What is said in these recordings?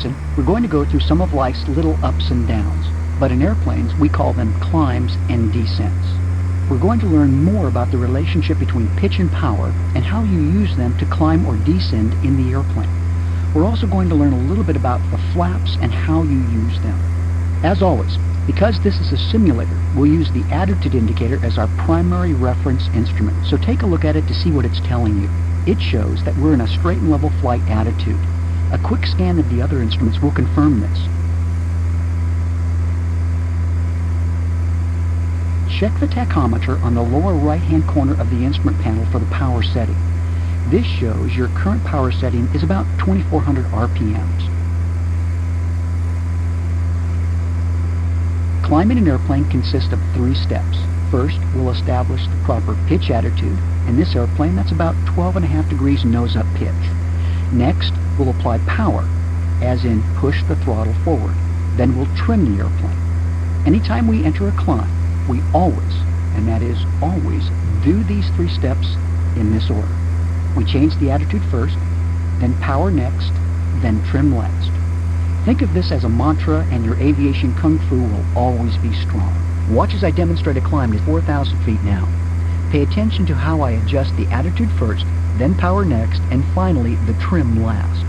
lesson, we're going to go through some of life's little ups and downs, but in airplanes we call them climbs and descents. We're going to learn more about the relationship between pitch and power and how you use them to climb or descend in the airplane. We're also going to learn a little bit about the flaps and how you use them. As always, because this is a simulator, we'll use the attitude indicator as our primary reference instrument, so take a look at it to see what it's telling you. It shows that we're in a straight and level flight attitude. A quick scan of the other instruments will confirm this. Check the tachometer on the lower right-hand corner of the instrument panel for the power setting. This shows your current power setting is about 2,400 RPMs. Climbing an airplane consists of 3 steps. First, we'll establish the proper pitch attitude. In this airplane, that's about 12.5 degrees nose-up pitch. Next, we'll apply power, as in push the throttle forward. Then we'll trim the airplane. Anytime we enter a climb, we always, and that is always, do these 3 steps in this order. We change the attitude first, then power next, then trim last. Think of this as a mantra, and your aviation kung fu will always be strong. Watch as I demonstrate a climb to 4,000 feet now. Pay attention to how I adjust the attitude first, then power next, and finally the trim last.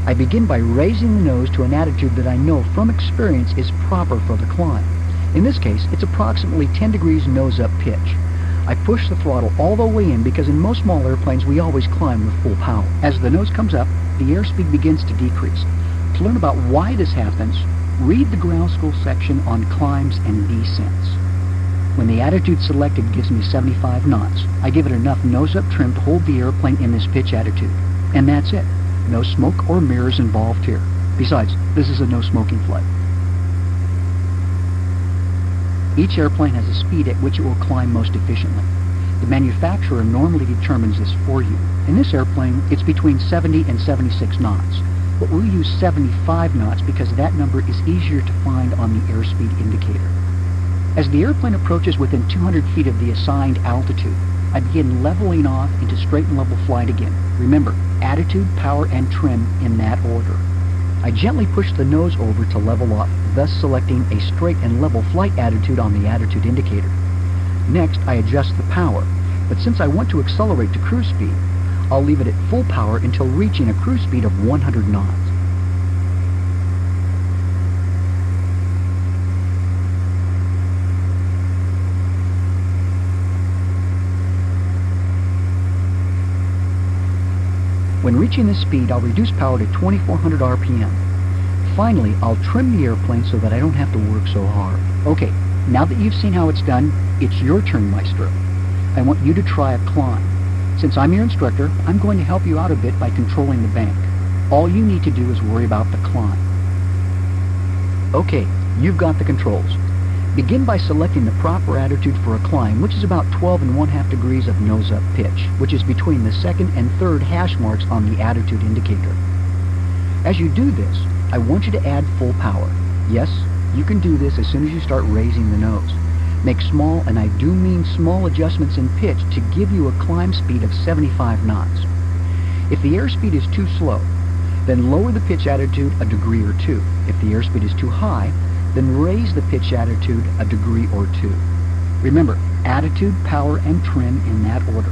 I begin by raising the nose to an attitude that I know from experience is proper for the climb. In this case, it's approximately 10 degrees nose-up pitch. I push the throttle all the way in because in most small airplanes we always climb with full power. As the nose comes up, the airspeed begins to decrease. To learn about why this happens, read the ground school section on climbs and descents. When the attitude selected gives me 75 knots, I give it enough nose-up trim to hold the airplane in this pitch attitude. And that's it. No smoke or mirrors involved here. Besides, this is a no-smoking flight. Each airplane has a speed at which it will climb most efficiently. The manufacturer normally determines this for you. In this airplane, it's between 70 and 76 knots. But we'll use 75 knots because that number is easier to find on the airspeed indicator. As the airplane approaches within 200 feet of the assigned altitude, I begin leveling off into straight and level flight again. Remember, attitude, power, and trim in that order. I gently push the nose over to level off, thus selecting a straight and level flight attitude on the attitude indicator. Next, I adjust the power, but since I want to accelerate to cruise speed, I'll leave it at full power until reaching a cruise speed of 100 knots. When reaching this speed, I'll reduce power to 2,400 RPM. Finally, I'll trim the airplane so that I don't have to work so hard. Okay, now that you've seen how it's done, it's your turn, Maestro. I want you to try a climb. Since I'm your instructor, I'm going to help you out a bit by controlling the bank. All you need to do is worry about the climb. Okay, you've got the controls. Begin by selecting the proper attitude for a climb, which is about 12.5 degrees of nose-up pitch, which is between the second and third hash marks on the attitude indicator. As you do this, I want you to add full power. Yes, you can do this as soon as you start raising the nose. Make small, and I do mean small, adjustments in pitch to give you a climb speed of 75 knots. If the airspeed is too slow, then lower the pitch attitude a degree or 2. If the airspeed is too high, then raise the pitch attitude a degree or 2. Remember, attitude, power, and trim in that order.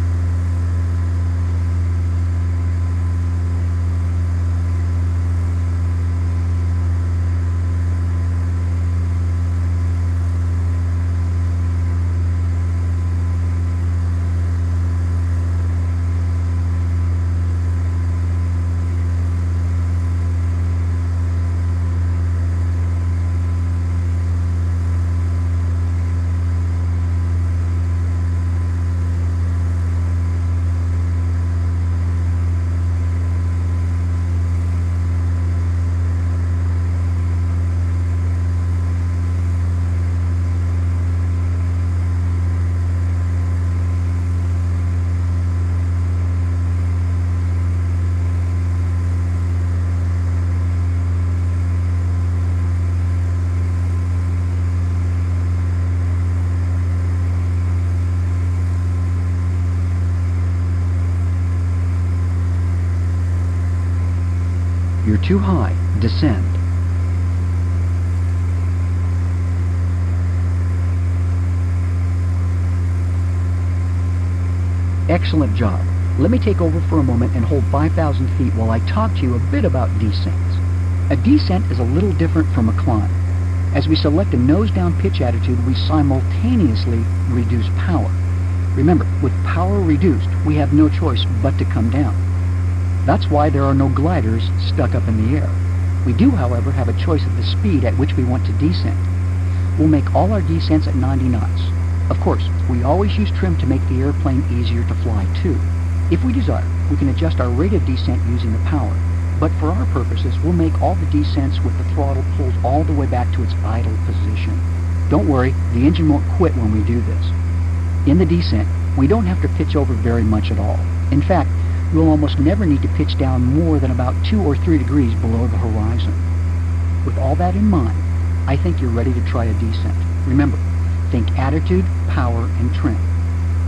You're too high. Descend. Excellent job. Let me take over for a moment and hold 5,000 feet while I talk to you a bit about descents. A descent is a little different from a climb. As we select a nose-down pitch attitude, we simultaneously reduce power. Remember, with power reduced, we have no choice but to come down. That's why there are no gliders stuck up in the air. We do, however, have a choice of the speed at which we want to descend. We'll make all our descents at 90 knots. Of course, we always use trim to make the airplane easier to fly too. If we desire, we can adjust our rate of descent using the power. But for our purposes, we'll make all the descents with the throttle pulled all the way back to its idle position. Don't worry, the engine won't quit when we do this. In the descent, we don't have to pitch over very much at all. In fact, we'll almost never need to pitch down more than about 2 or 3 degrees below the horizon. With all that in mind, I think you're ready to try a descent. Remember, think attitude, power, and trim.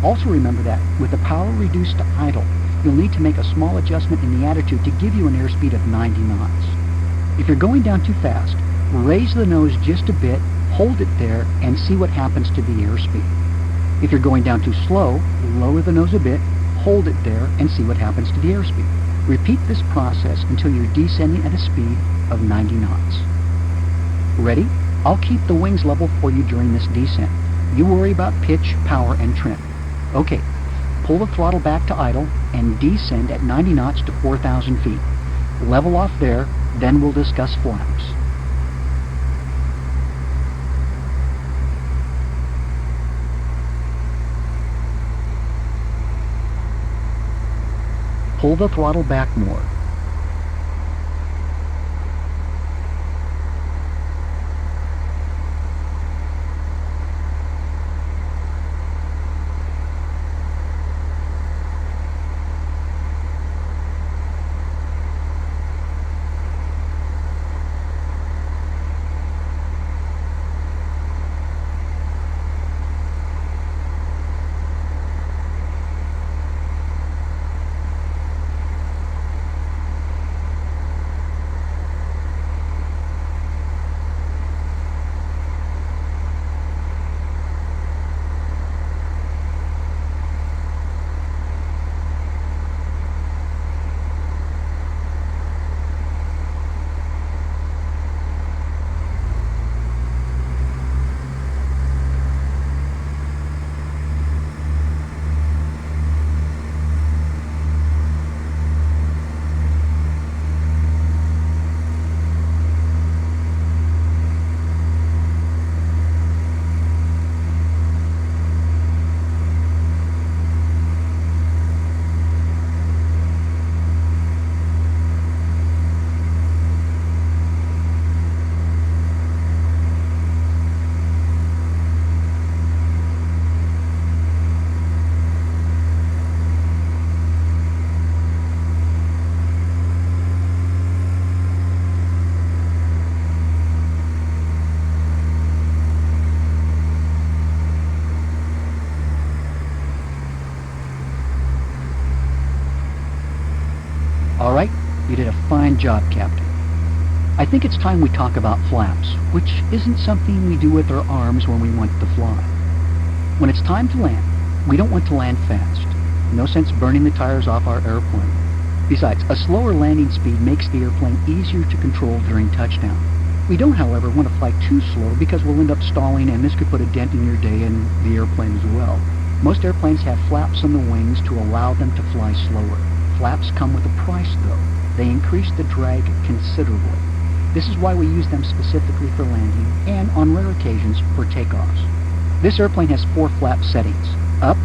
Also remember that, with the power reduced to idle, you'll need to make a small adjustment in the attitude to give you an airspeed of 90 knots. If you're going down too fast, raise the nose just a bit, hold it there, and see what happens to the airspeed. If you're going down too slow, lower the nose a bit, hold it there, and see what happens to the airspeed. Repeat this process until you're descending at a speed of 90 knots. Ready? I'll keep the wings level for you during this descent. You worry about pitch, power, and trim. Okay, pull the throttle back to idle and descend at 90 knots to 4,000 feet. Level off there, then we'll discuss flaps. Pull the throttle back more. All right, you did a fine job, Captain. I think it's time we talk about flaps, which isn't something we do with our arms when we want to fly. When it's time to land, we don't want to land fast. No sense burning the tires off our airplane. Besides, a slower landing speed makes the airplane easier to control during touchdown. We don't, however, want to fly too slow because we'll end up stalling, and this could put a dent in your day and the airplane as well. Most airplanes have flaps on the wings to allow them to fly slower. Flaps come with a price, though. They increase the drag considerably. This is why we use them specifically for landing and, on rare occasions, for takeoffs. This airplane has 4 flap settings: up,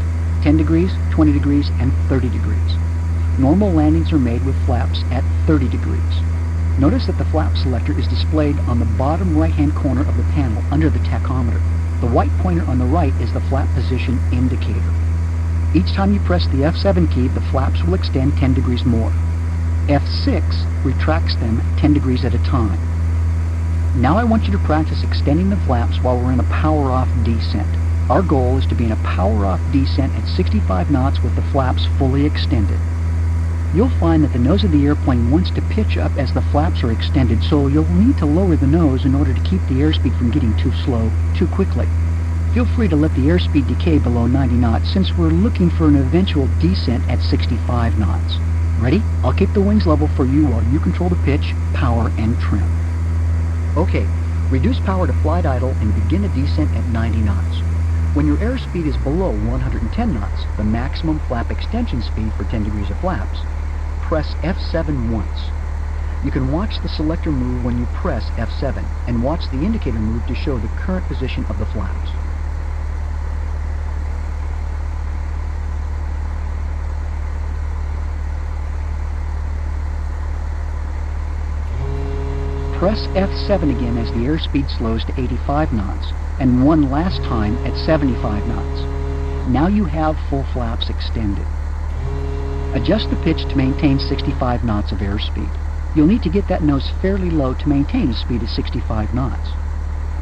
10 degrees, 20 degrees, and 30 degrees. Normal landings are made with flaps at 30 degrees. Notice that the flap selector is displayed on the bottom right-hand corner of the panel under the tachometer. The white pointer on the right is the flap position indicator. Each time you press the F7 key, the flaps will extend 10 degrees more. F6 retracts them 10 degrees at a time. Now I want you to practice extending the flaps while we're in a power-off descent. Our goal is to be in a power-off descent at 65 knots with the flaps fully extended. You'll find that the nose of the airplane wants to pitch up as the flaps are extended, so you'll need to lower the nose in order to keep the airspeed from getting too slow too quickly. Feel free to let the airspeed decay below 90 knots since we're looking for an eventual descent at 65 knots. Ready? I'll keep the wings level for you while you control the pitch, power, and trim. Okay, reduce power to flight idle and begin a descent at 90 knots. When your airspeed is below 110 knots, the maximum flap extension speed for 10 degrees of flaps, press F7 once. You can watch the selector move when you press F7 and watch the indicator move to show the current position of the flaps. Press F7 again as the airspeed slows to 85 knots, and one last time at 75 knots. Now you have full flaps extended. Adjust the pitch to maintain 65 knots of airspeed. You'll need to get that nose fairly low to maintain a speed of 65 knots.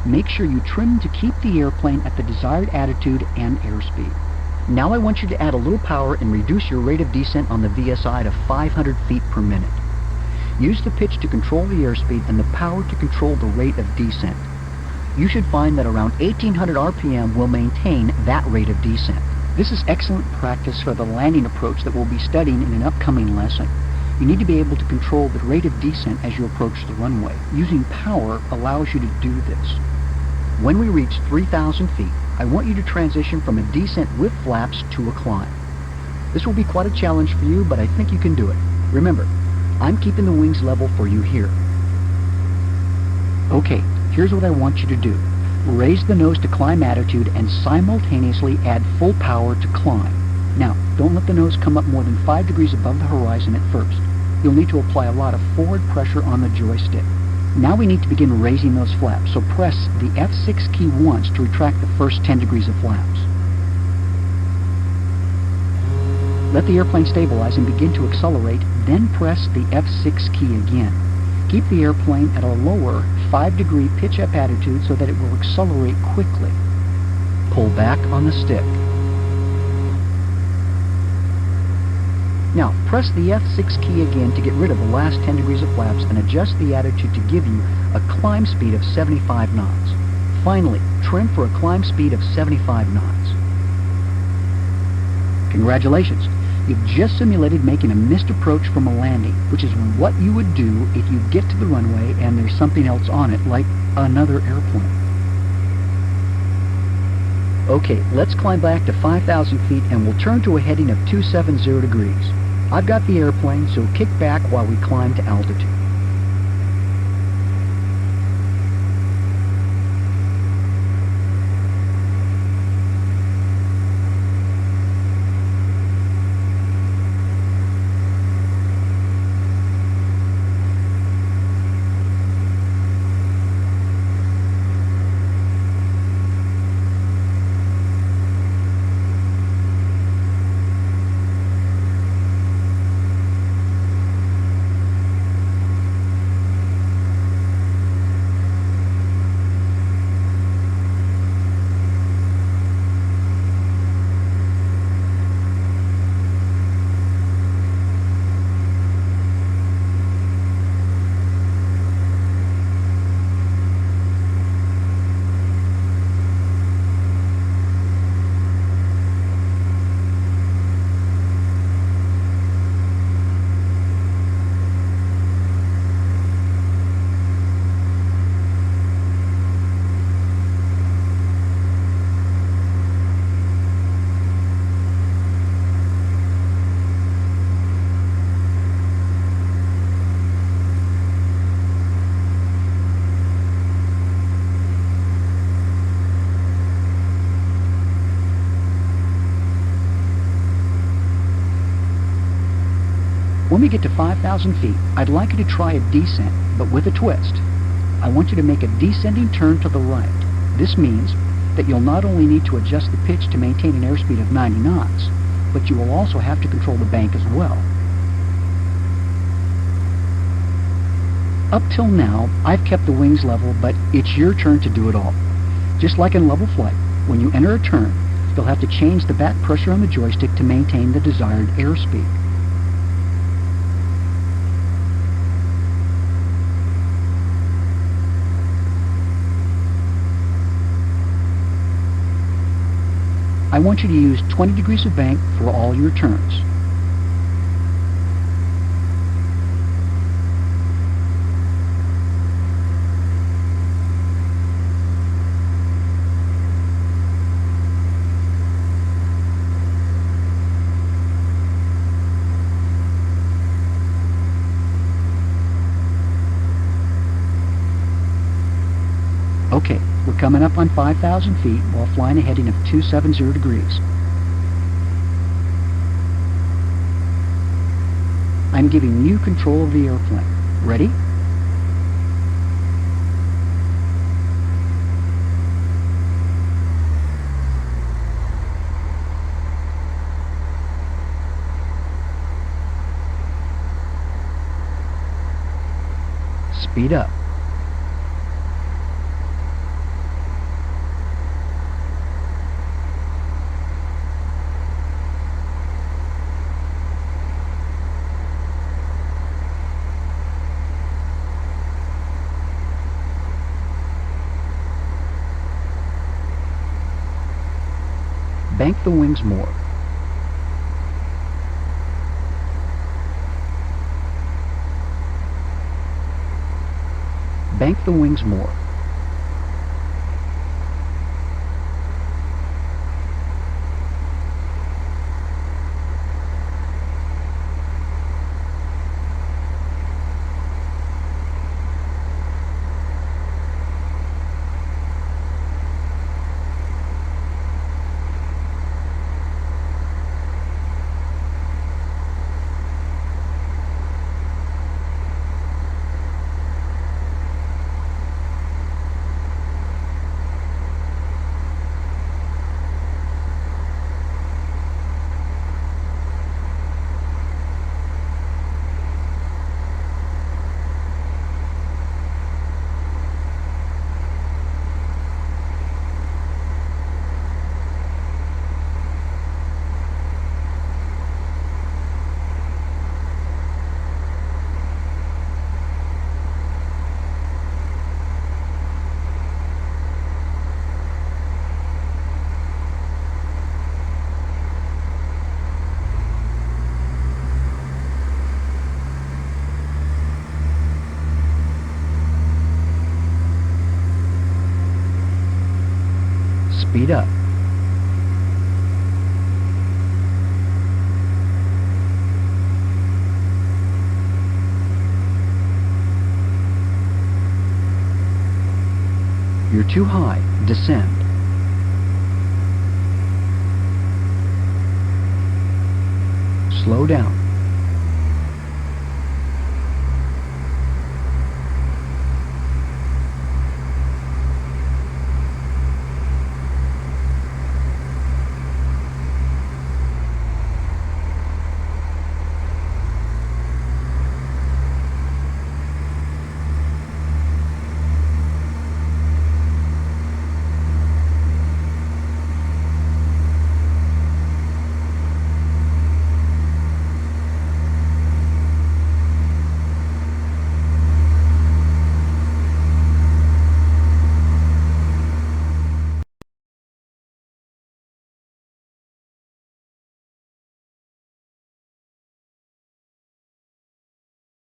Make sure you trim to keep the airplane at the desired attitude and airspeed. Now I want you to add a little power and reduce your rate of descent on the VSI to 500 feet per minute. Use the pitch to control the airspeed and the power to control the rate of descent. You should find that around 1800 RPM will maintain that rate of descent. This is excellent practice for the landing approach that we'll be studying in an upcoming lesson. You need to be able to control the rate of descent as you approach the runway. Using power allows you to do this. When we reach 3,000 feet, I want you to transition from a descent with flaps to a climb. This will be quite a challenge for you, but I think you can do it. Remember, I'm keeping the wings level for you here. Okay, here's what I want you to do. Raise the nose to climb attitude and simultaneously add full power to climb. Now, don't let the nose come up more than 5 degrees above the horizon at first. You'll need to apply a lot of forward pressure on the joystick. Now we need to begin raising those flaps, so press the F6 key once to retract the first 10 degrees of flaps. Let the airplane stabilize and begin to accelerate, then press the F6 key again. Keep the airplane at a lower 5-degree pitch-up attitude so that it will accelerate quickly. Pull back on the stick. Now, press the F6 key again to get rid of the last 10 degrees of flaps and adjust the attitude to give you a climb speed of 75 knots. Finally, trim for a climb speed of 75 knots. Congratulations! You've just simulated making a missed approach from a landing, which is what you would do if you get to the runway and there's something else on it, like another airplane. Okay, let's climb back to 5,000 feet and we'll turn to a heading of 270 degrees. I've got the airplane, so kick back while we climb to altitude. When we get to 5,000 feet, I'd like you to try a descent, but with a twist. I want you to make a descending turn to the right. This means that you'll not only need to adjust the pitch to maintain an airspeed of 90 knots, but you will also have to control the bank as well. Up till now, I've kept the wings level, but it's your turn to do it all. Just like in level flight, when you enter a turn, you'll have to change the back pressure on the joystick to maintain the desired airspeed. I want you to use 20 degrees of bank for all your turns. Okay, we're coming up on 5,000 feet while flying a heading of 270 degrees. I'm giving you control of the airplane. Ready? Speed up. Bank the wings more. Bank the wings more. Speed up. You're too high. Descend. Slow down.